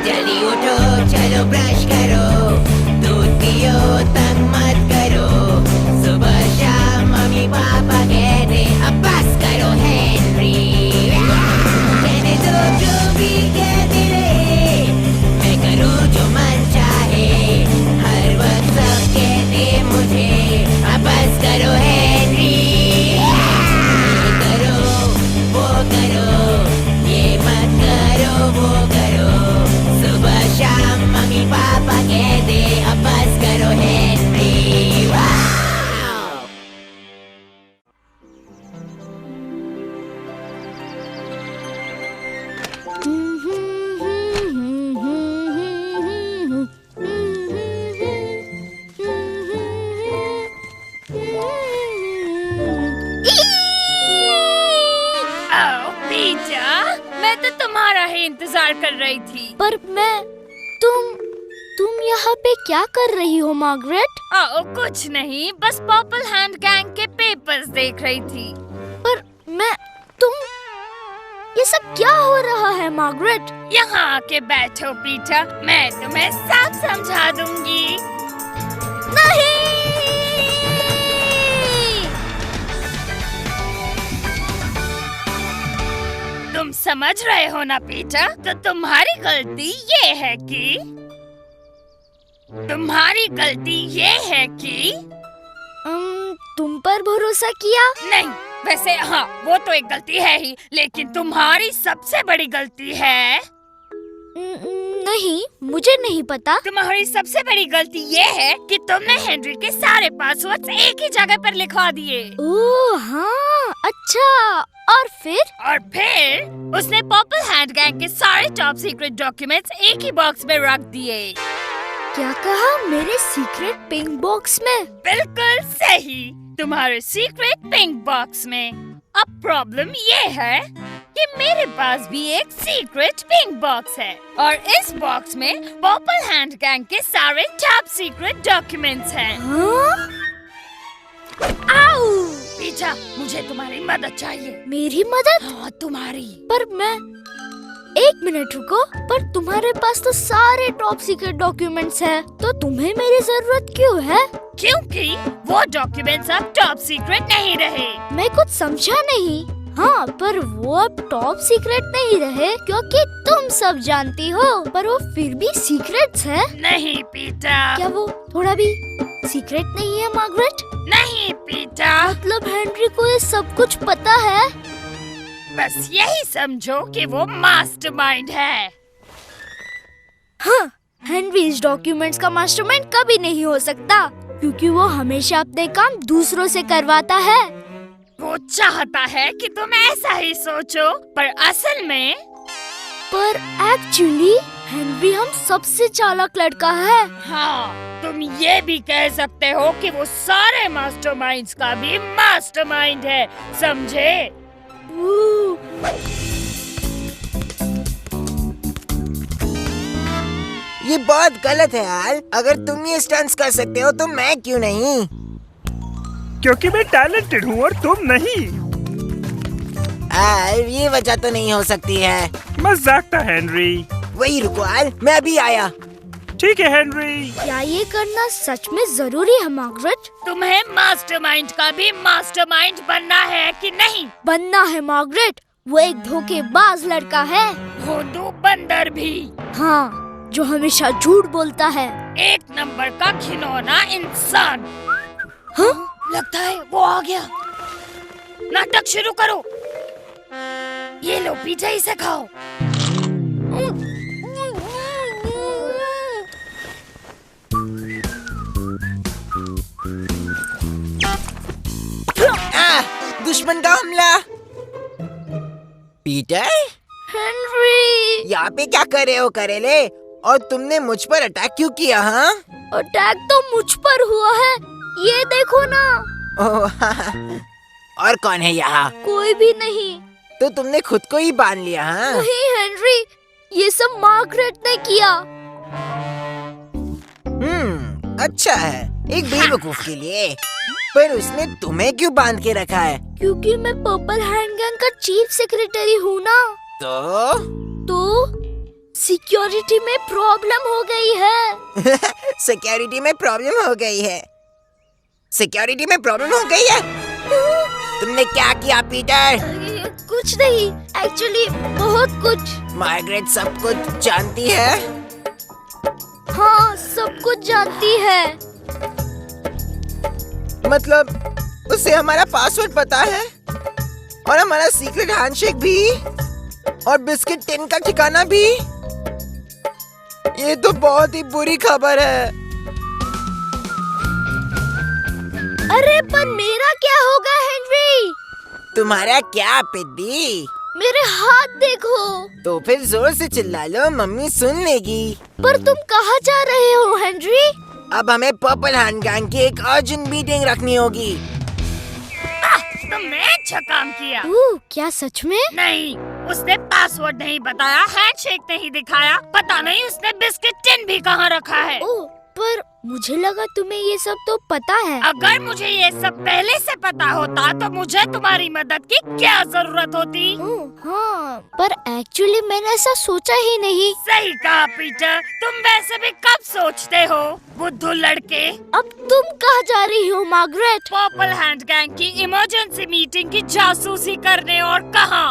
जल्दी उठो, चलो ब्रश करो, दूध पियो, तंग मत करो। सुबह शाम मम्मी पापा कहते अब बस करो हेनरी। कहने दो जो भी कहते रहे, मैं करूँ जो मन चाहे। हर वक्त सब कहते मुझे अब बस करो हेनरी। ये करो, वो करो, ये मत करो, वो करो। सुबह शाम मम्मी पापा कहते अब बस करो हेनरी। वाह! मैं तो तुम्हारा ही इंतजार कर रही थी। पर तुम यहाँ पे क्या कर रही हो मार्गरेट? कुछ नहीं, बस पर्पल हैंड गैंग के पेपर्स देख रही थी। पर ये सब क्या हो रहा है मार्गरेट? यहाँ आके बैठो पीटर, मैं तुम्हें सब समझा दूंगी। नहीं! तुम समझ रहे हो ना पीटर? तो तुम्हारी गलती ये है कि तुम पर भरोसा किया? नहीं, वैसे हाँ, वो तो एक गलती है ही, लेकिन तुम्हारी सबसे बड़ी गलती है। नहीं, मुझे नहीं पता। तुम्हारी सबसे बड़ी गलती ये है कि तुमने हेनरी के सारे पासवर्ड्स एक ही जगह पर लिखवा दिए। ओह हाँ, अच्छा। और फिर उसने पर्पल हैंड गैंग के सारे टॉप सीक्रेट डॉक्यूमेंट्स एक ही बॉक्स में रख दिए। क्या कहा? मेरे सीक्रेट पिंक बॉक्स में? बिल्कुल सही, तुम्हारे सीक्रेट पिंक बॉक्स में। अब प्रॉब्लम ये है कि मेरे पास भी एक सीक्रेट पिंक बॉक्स है और इस बॉक्स में पर्पल हैंड गैंग के सारे टॉप सीक्रेट डॉक्यूमेंट्स हैं। हाँ? आओ! पीछा, मुझे तुम्हारी मदद चाहिए। मेरी मदद? हाँ, तुम्हारी। पर मैं एक मिनट रुको, पर तुम्हारे पास तो सारे टॉप सीक्रेट डॉक्यूमेंट्स हैं, तो तुम्हें मेरी जरूरत क्यों है? क्योंकि वो डॉक्यूमेंट्स अब टॉप सीक्रेट नहीं रहे। मैं कुछ समझा नहीं। हाँ, पर वो अब टॉप सीक्रेट नहीं रहे क्योंकि तुम सब जानती हो, पर वो फिर भी सीक्रेट्स है। नहीं पीटर। क्या वो थोड़ा भी सीक्रेट नहीं है मार्गरेट? नहीं पीटर। मतलब हेनरी को ये सब कुछ पता है? बस यही समझो कि वो मास्टरमाइंड है। हाँ, हेनरी इस डॉक्यूमेंट्स का मास्टरमाइंड कभी नहीं हो सकता क्योंकि वो हमेशा अपने काम दूसरों से करवाता है। वो चाहता है कि तुम ऐसा ही सोचो, पर असल में एक्चुअली हेनरी हम सबसे चालाक लड़का है। हाँ, तुम ये भी कह सकते हो कि वो सारे मास्टरमाइंड्स का भी मास्टरमाइंड है, समझे? ये बहुत गलत है यार। अगर तुम ये स्टंट्स कर सकते हो तो मैं क्यों नहीं? क्योंकि मैं टैलेंटेड हूँ और तुम नहीं। ये वजह तो नहीं हो सकती है। मजाक था हेनरी। वही रुको यार, मैं अभी आया। ठीक है हेनरी। क्या ये करना सच में जरूरी है मार्गरेट? तुम्हें मास्टरमाइंड का भी मास्टरमाइंड बनना है कि नहीं? बनना है मार्गरेट। वो एक धोखेबाज लड़का है। भोंदू बंदर भी। हाँ, जो हमेशा झूठ बोलता है। एक नंबर का घिनौना इंसान। हाँ? लगता है वो आ गया। नाटक शुरू करो। ये लो, पिज्जा इसे खाओ। दुश्मन का हमला। Peter, Henry! यहाँ पे क्या कर रहे हो करेले? और तुमने मुझ पर अटैक क्यों किया? हाँ, अटैक तो मुझ पर हुआ है, ये देखो ना। और कौन है यहाँ? कोई भी नहीं। तो तुमने खुद को ही बांध लिया? हाँ? नहीं हेनरी, ये सब मार्गरेट ने किया। अच्छा है, एक बेवकूफ के लिए। पर उसने तुम्हें क्यों बांध के रखा है? क्योंकि मैं पर्पल हैंड गैंग का चीफ सेक्रेटरी हूँ ना। तो सिक्योरिटी में प्रॉब्लम हो गई है। सिक्योरिटी में प्रॉब्लम हो गई है। सिक्योरिटी में प्रॉब्लम हो गई है। तुमने क्या किया पीटर? कुछ नहीं, एक्चुअली बहुत कुछ। मार्गरेट सब कुछ जानती है। हाँ, सब कुछ जानती है। मतलब उसे हमारा पासवर्ड पता है और हमारा सीक्रेट हैंडशेक भी और बिस्किट टिन का ठिकाना भी। ये तो बहुत ही बुरी खबर है। अरे पर मेरा क्या होगा हेनरी? तुम्हारा क्या पिद्दी? मेरे हाथ देखो। तो फिर जोर से चिल्ला लो, मम्मी सुन लेगी। पर तुम कहाँ जा रहे हो हेनरी? अब हमें पर्पल हैंड गैंग की एक अर्जेंट मीटिंग रखनी होगी। तुमने अच्छा काम किया। क्या सच में? नहीं, उसने पासवर्ड नहीं बताया, हैंडशेक नहीं दिखाया, पता नहीं उसने बिस्किट टिन भी कहाँ रखा है। ओह, पर मुझे लगा तुम्हें ये सब तो पता है। अगर मुझे ये सब पहले से पता होता तो मुझे तुम्हारी मदद की क्या जरूरत होती? हाँ, पर एक्चुअली मैंने ऐसा सोचा ही नहीं। सही कहा पीटर, तुम वैसे भी कब सोचते हो बुद्धू लड़के। अब तुम कहाँ जा रही हो मार्गरेट? पर्पल हैंड गैंग की इमरजेंसी मीटिंग की जासूसी करने। और कहाँ?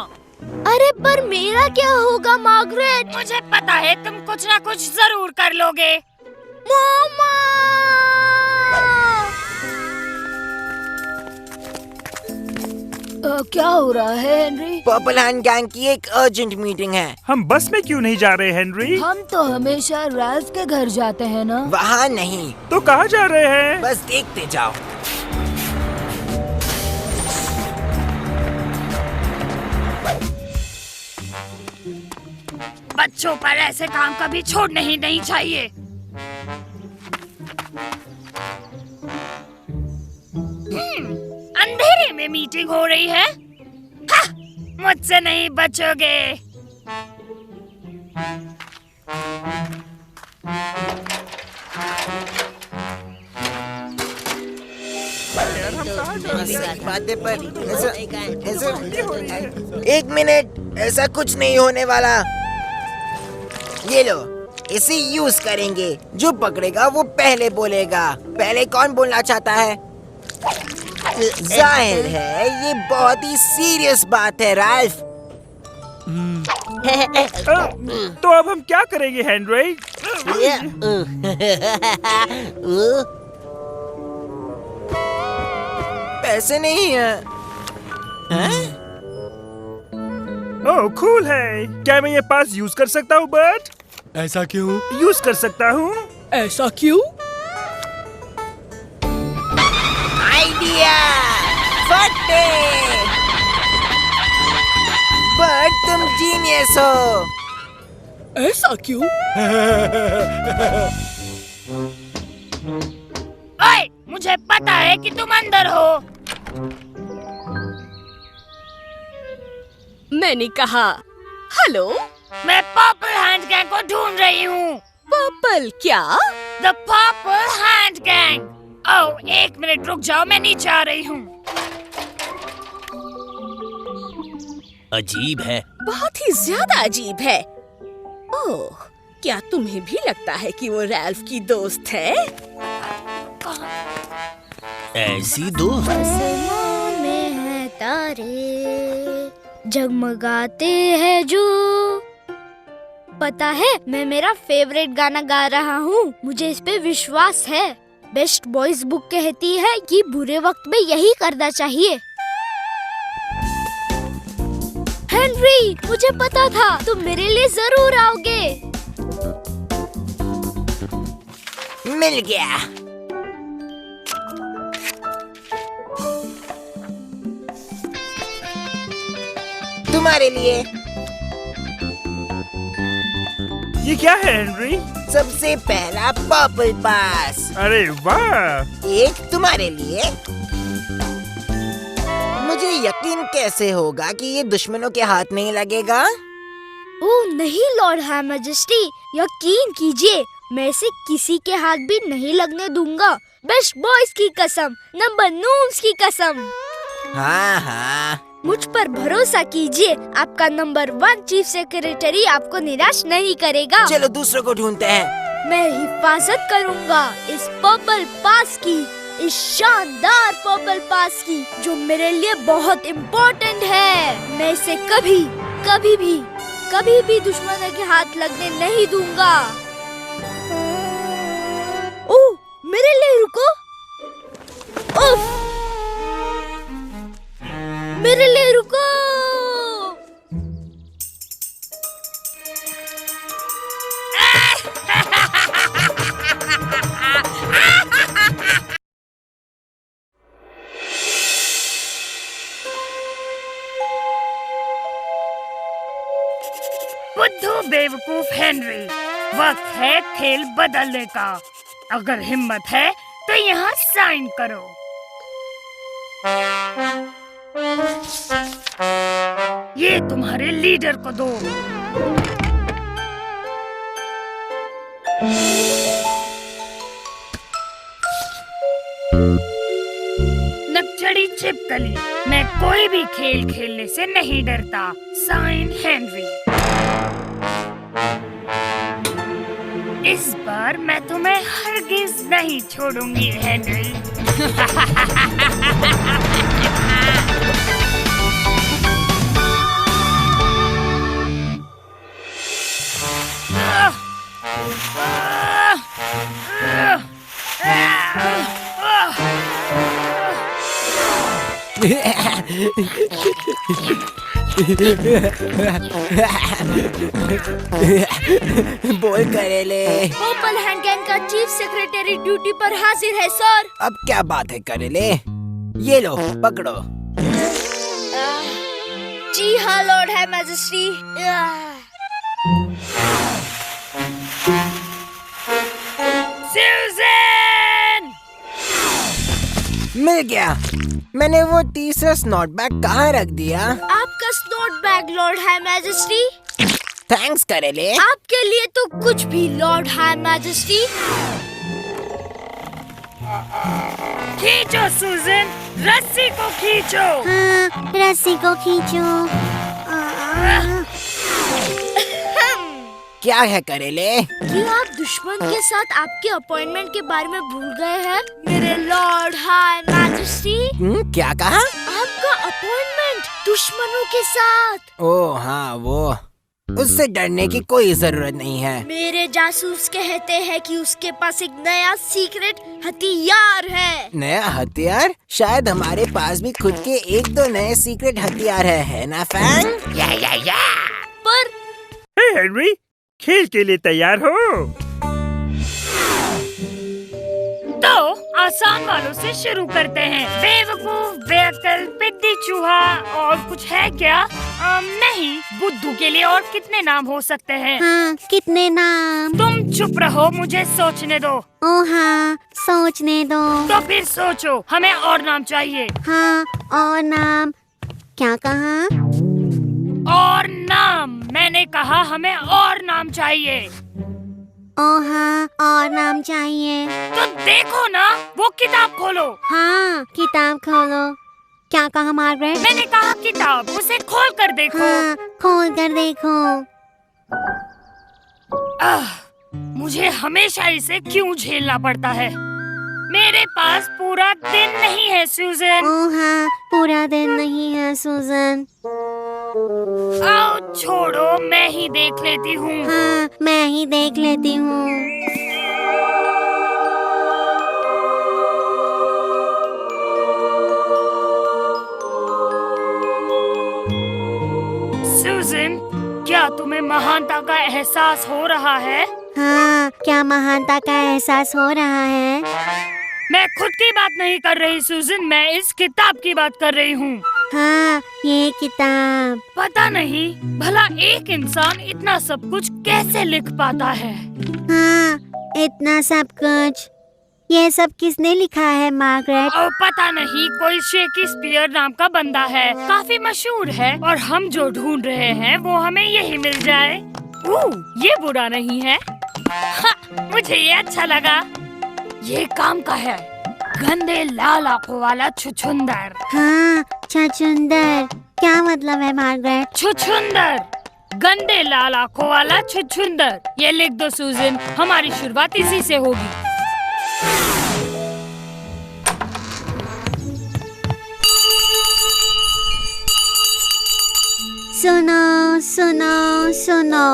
अरे पर मेरा क्या होगा मार्गरेट? मुझे पता है तुम कुछ ना कुछ जरूर कर लोगे। मामा! क्या हो रहा है हेनरी? पर्पल हैंड गैंग की एक अर्जेंट मीटिंग है। हम बस में क्यों नहीं जा रहे हेनरी? हम तो हमेशा राल्फ के घर जाते हैं ना। वहाँ नहीं, तो कहाँ जा रहे हैं? बस देखते जाओ। बच्चों पर ऐसे काम कभी छोड़ने ही नहीं चाहिए। अंधेरे में मीटिंग हो रही है। मुझसे नहीं बचोगे। बातें पर एक मिनट, ऐसा कुछ नहीं होने वाला। ये लो, इसे यूज करेंगे। जो पकड़ेगा वो पहले बोलेगा। पहले कौन बोलना चाहता है? जाहिर है ये बहुत ही सीरियस बात है राल्फ। तो अब हम क्या करेंगे हेनरी? पैसे नहीं है। ओह कूल है। क्या मैं ये पास यूज कर सकता हूँ बट? ऐसा क्यों? यूज कर सकता हूँ। ऐसा क्यों? आइडिया फटे। बट तुम जीनियस हो। ऐसा क्यों? ओए, मुझे पता है कि तुम अंदर हो। मैंने कहा हेलो। मैं पर्पल हैंड गैंग को ढूंढ रही हूँ। पर्पल क्या? The purple hand gang. Oh, एक मिनट रुक जाओ, मैं नीचे आ रही हूँ। अजीब है। बहुत ही ज्यादा अजीब है। ओह, क्या तुम्हें भी लगता है कि वो रैल्फ की दोस्त है? ऐसी दोस्त? आसमां में है तारे, जगमगाते हैं जो। पता है, मैं मेरा फेवरेट गाना गा रहा हूँ। मुझे इस पे विश्वास है। बेस्ट बॉयज बुक कहती है कि बुरे वक्त में यही करना चाहिए। हेनरी, मुझे पता था तुम मेरे लिए जरूर आओगे। मिल गया। तुम्हारे लिए। ये क्या है हेनरी? सबसे पहला पर्पल पास। अरे वाह! एक तुम्हारे लिए। मुझे यकीन कैसे होगा कि ये दुश्मनों के हाथ नहीं लगेगा? ओह नहीं लॉर्ड हायर मैजेस्टी, यकीन कीजिए, मैं इसे किसी के हाथ भी नहीं लगने दूंगा। बेस्ट बॉयज की कसम, नंबर नून्स की कसम। हाँ हाँ, मुझ पर भरोसा कीजिए, आपका नंबर 1 चीफ सेक्रेटरी आपको निराश नहीं करेगा। चलो दूसरों को ढूंढते हैं। मैं हिफाजत करूंगा इस पर्पल पास की, इस शानदार पर्पल पास की, जो मेरे लिए बहुत इम्पोर्टेंट है। मैं इसे कभी भी दुश्मनों के हाथ लगने नहीं दूंगा। ओह, मेरे लिए रुको। उफ, मेरे लिए रुको। बुद्धू बेवकूफ हेनरी, वक्त है खेल बदलने का। अगर हिम्मत है तो यहाँ साइन करो। ये तुम्हारे लीडर को दो। नक्चड़ी छिपकली, मैं कोई भी खेल खेलने से नहीं डरता। साइन हेनरी। इस बार मैं तुम्हें हरगिज नहीं छोड़ूंगी हेनरी। बोल करेले। पर्पल हैंड गैंग का चीफ सेक्रेटरी ड्यूटी पर हाजिर है सर। अब क्या बात है करेले? ये लो पकड़ो। जी हाँ लॉर्ड है मैजेस्टी। सूजन! मिल गया। मैंने वो तीसरा स्नॉट बैग कहाँ रख दिया? आपका स्नोट बैग लॉर्ड है मैजेस्टी। थैंक्स करेले। आपके लिए तो कुछ भी लॉर्ड है मैजेस्टी। खींचो सूजन, रस्सी को खींचो। हाँ, रस्सी को खींचो। क्या है करेले? क्या आप दुश्मन के साथ आपके अपॉइंटमेंट के बारे में भूल गए हैं मेरे लॉर्ड हाई मैजेस्टी? क्या कहा? आपका अपॉइंटमेंट दुश्मनों के साथ। ओह हाँ, वो उससे डरने की कोई जरूरत नहीं है। मेरे जासूस कहते हैं कि उसके पास एक नया सीक्रेट हथियार है। नया हथियार? शायद हमारे पास भी खुद के 1-2 नए सीक्रेट हथियार है ना फैंग? या। पर हे हेनरी, खेल के लिए तैयार हो? तो आसान वालों से शुरू करते हैं। बेवकूफ, बेअक्ल, पिद्दी चूहा और कुछ है क्या? नहीं, बुद्धू के लिए और कितने नाम हो सकते हैं? हाँ, कितने नाम? तुम चुप रहो, मुझे सोचने दो। ओ हाँ, सोचने दो। तो फिर सोचो, हमें और नाम चाहिए। हाँ, और नाम? क्या कहा? और नाम, मैंने कहा हमें और नाम चाहिए। ओ हाँ, और नाम चाहिए। तो देखो ना, वो किताब खोलो। हाँ, किताब खोलो। क्या कहा मार्गरेट? मैंने कहा किताब, उसे खोल कर देखो। हाँ, खोल कर देखो। मुझे हमेशा इसे क्यों झेलना पड़ता है? मेरे पास पूरा दिन नहीं है सूजन। ओ हाँ, पूरा दिन नहीं है सूजन। आओ छोड़ो, मैं ही देख लेती हूँ। हाँ, मैं ही देख लेती हूँ। सूजन, क्या तुम्हें महानता का एहसास हो रहा है? हाँ, क्या महानता का एहसास हो रहा है? मैं खुद की बात नहीं कर रही सूजन, मैं इस किताब की बात कर रही हूँ। हाँ, ये किताब। पता नहीं भला एक इंसान इतना सब कुछ कैसे लिख पाता है। हाँ, इतना सब कुछ। ये सब किसने लिखा है मार्गरेट? और पता नहीं, कोई शेक्सपियर नाम का बंदा है, काफी मशहूर है, और हम जो ढूंढ रहे हैं वो हमें यही मिल जाए। ये बुरा नहीं है। मुझे ये अच्छा लगा। ये काम का है, गंदे लाल आंखों वाला छुछुंदर। हाँ, छछुंदर। क्या मतलब है मार्गरेट? छुछुंदर, गंदे लाल आंखों वाला छुछुंदर। ये लिख दो सूजन, हमारी शुरुआत इसी से होगी। सुनो सुनो सुनो,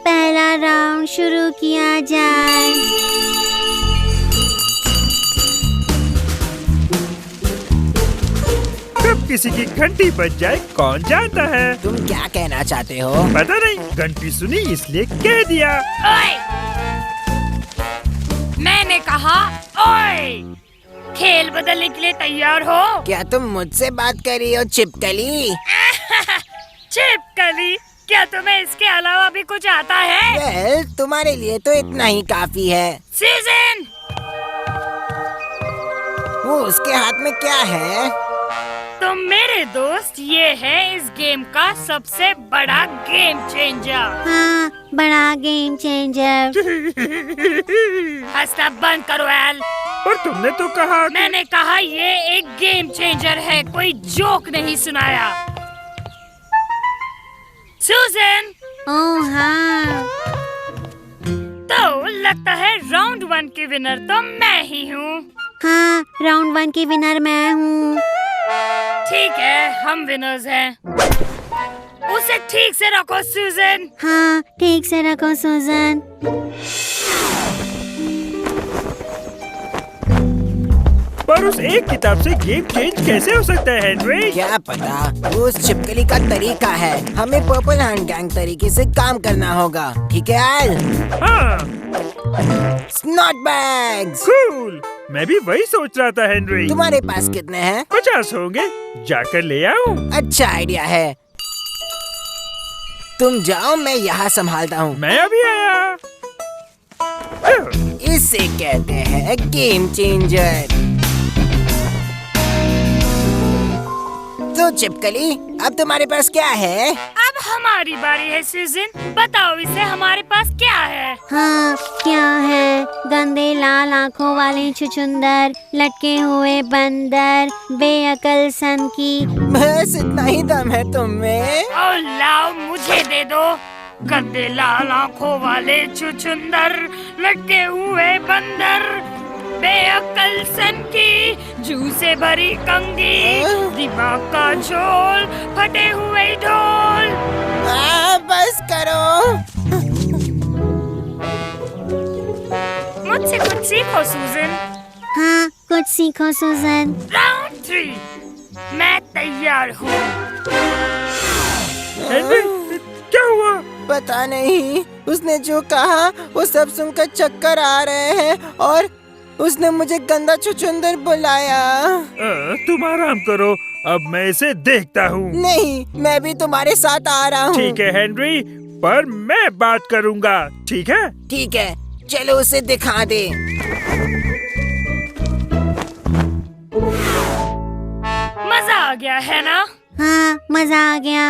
पहला राउंड शुरू किया जाए। कब किसी की घंटी बज जाए कौन जानता है। तुम क्या कहना चाहते हो? पता नहीं, घंटी सुनी इसलिए कह दिया। ओए! मैंने कहा ओए! खेल बदलने के लिए तैयार हो? क्या तुम मुझसे बात कर रही हो छिपकली? छिपकली, क्या तुम्हें इसके अलावा भी कुछ आता है? वेल, तुम्हारे लिए तो इतना ही काफी है। सीजन, वो उसके हाथ में क्या है? तुम मेरे दोस्त, ये है इस गेम का सबसे बड़ा गेम चेंजर। हाँ, बड़ा गेम चेंजर। हंसना बंद करो एल। और तुमने तो कहा मैंने कहा ये एक गेम चेंजर है, कोई जोक नहीं सुनाया। सूजन, ओह हाँ, तो लगता है राउंड 1 की विनर तो मैं ही हूँ। हाँ, राउंड 1 की विनर मैं हूँ। ठीक है, हम विनर्स हैं। उसे ठीक से रखो सूजन। हाँ, ठीक से रखो सूजन। पर उस एक किताब से गेम चेंज कैसे हो सकता है हेनरी? क्या पता, वो उस छिपकली का तरीका है। हमें पर्पल हैंड गैंग तरीके से काम करना होगा, ठीक है एल? हाँ, स्नॉट बैग्स। कूल। मैं भी वही सोच रहा था हेनरी। तुम्हारे पास कितने हैं? 50 होंगे, जाकर ले आऊं। अच्छा आइडिया है। तुम जाओ, मैं यहाँ संभालता हूँ। मैं अभी आया। इसे कहते हैं गेम चेंजर। तो छिपकली, अब तुम्हारे पास क्या है? अब हमारी बारी है सूजन, बताओ इसे हमारे पास क्या है? हाँ, क्या है? गंदे लाल आँखों वाले छुछुंदर, लटके हुए बंदर, बेअकल सन की। बस इतना ही दम है तुम में? ओ लाओ, मुझे दे दो। गंदे लाल आंखों वाले छुछुंदर, लटके हुए बंदर, बेअक्ल सन की, जू से भरी कंघी, दिमाग का झोल, फटे हुए ढोल। बस करो। मुझसे कुछ सीखो सूजन। हाँ, कुछ सीखो सूजन। राउंड 3, मैं तैयार हूँ। हेनरी, क्या हुआ? पता नहीं, उसने जो कहा वो सब सुनकर चक्कर आ रहे हैं और उसने मुझे गंदा छुछुंदर बुलाया। तुम आराम करो, अब मैं इसे देखता हूँ। नहीं, मैं भी तुम्हारे साथ आ रहा हूँ। ठीक है हेनरी, पर मैं बात करूँगा, ठीक है? ठीक है, चलो उसे दिखा दे। मजा आ गया है ना? हाँ, मजा आ गया।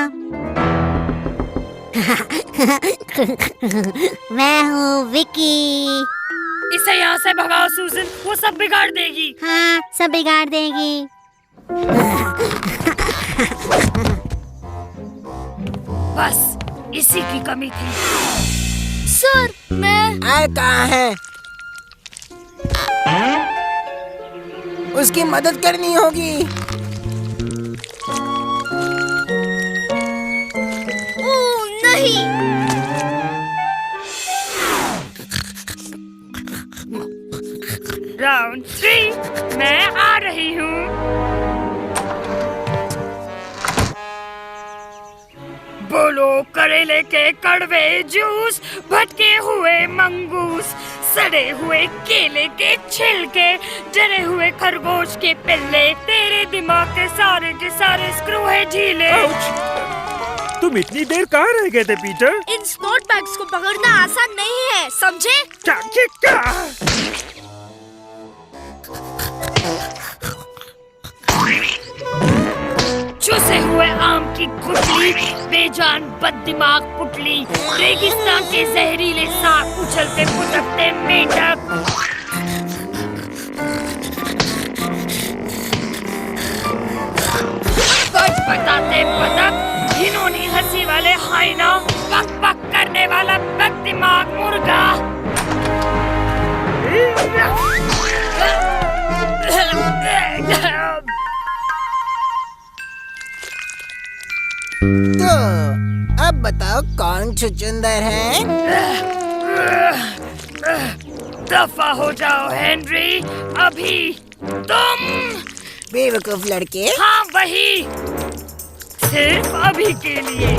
मैं हूँ विकी। इसे यहाँ से भगाओ सूजन, वो सब बिगाड़ देगी। हाँ, सब बिगाड़ देगी। बस इसी की कमी थी। सर, मैं आए कहाँ है? उसकी मदद करनी होगी। ओह नहीं। राउंड 3, मैं आ रही हूँ। बोलो करेले के कड़वे जूस, भटके हुए मंगूस, सड़े हुए केले के छिलके, जले हुए खरगोश के पिल्ले, तेरे दिमाग के सारे स्क्रू है ढीले। तुम इतनी देर कहाँ रह गए थे पीटर? इन स्नॉट बैग्स को पकड़ना आसान नहीं है, समझे? क्या? चूसे हुए आम की गुठली, बेजान बददिमाग पुतली, रेगिस्तान के जहरीले सांप, उछलते पुचकते मेंढक। बताते बतख, घिनौनी हंसी वाले हाइना, बक बक करने वाला बददिमाग मुर्गा। तो अब बताओ कौन छुचुंदर है? दफा हो जाओ हेनरी, अभी तुम। बेवकूफ लड़के। हाँ वही, सिर्फ अभी के लिए।